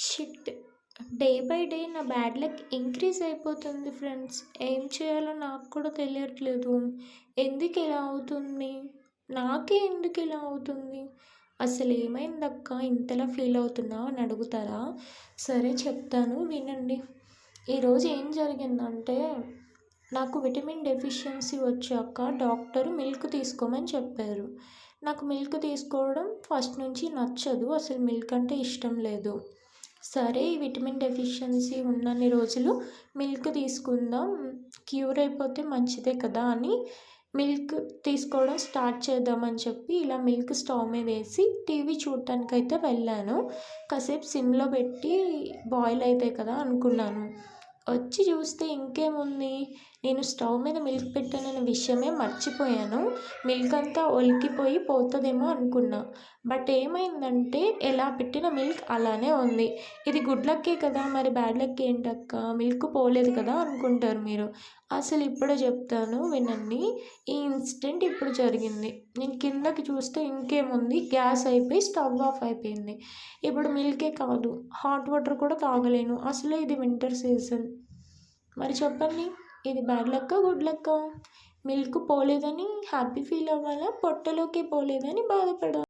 Shit! Day by day నా bad luck increase అయిపోతుంది friends. ఏం చేయాలో నాకు కూడా తెలియట్లేదు. ఎందుకిలా అవుతుంది? నాకే ఎందుకిలా అవుతుంది? అసలేమైందక్కా ఇంతలా ఫీల్ అవుతున్నావు అని అడుగుతారా? సరే చెప్తాను వినండి. ఈరోజు ఏం జరిగిందంటే, నాకు విటమిన్ డెఫిషియన్సీ వచ్చాక డాక్టరు మిల్క్ తీసుకోమని చెప్పారు. నాకు మిల్క్ తీసుకోవడం ఫస్ట్ నుంచి నచ్చదు. అసలు మిల్క్ అంటే ఇష్టం లేదు. సరే ఈ విటమిన్ డెఫిషియన్సీ ఉన్నన్ని రోజులు మిల్క్ తీసుకుందాం. క్యూర్ అయిపోతే మంచిదే కదా అని మిల్క్ తీసుకోవడం స్టార్ట్ చేద్దామని చెప్పి ఇలా మిల్క్ స్టవ్ మీద వేసి టీవీ చూడటానికైతే వెళ్ళాను. కాసేపు సిమ్‌లో పెట్టి బాయిల్ అయితాయి కదా అనుకున్నాను. వచ్చి చూస్తే ఇంకేముంది, నేను స్టవ్ మీద మిల్క్ పెట్టానన్న విషయమే మర్చిపోయాను. మిల్క్ అంతా ఒలికిపోయి పోతదేమో అనుకున్నా. బట్ ఏమైందంటే ఎలా పెట్టిన మిల్క్ అలానే ఉంది. ఇది గుడ్ లక్కే కదా, మరి బ్యాడ్ లక్ ఏంటక్కా? మిల్క్ పోలేదు కదా అనుకుంటారు మీరు. అసలు ఇప్పుడే చెప్తాను వినండి. ఈ ఇన్సిడెంట్ ఇప్పుడు జరిగింది. నేను కిందకి చూస్తే ఇంకేముంది, గ్యాస్ అయిపోయి స్టవ్ ఆఫ్ అయిపోయింది. ఇప్పుడు మిల్కే కాదు, హాట్ వాటర్ కూడా తాగలేను. అసలే ఇది వింటర్ సీజన్. మరి చెప్పండి, ఇది బ్యాడ్ లక్కా? గుడ్ లక్కా? మిల్క్ పోలేదని హ్యాపీ ఫీల్ అవ్వాలా? పొట్టలోకి పోలేదని బాధపడాలా?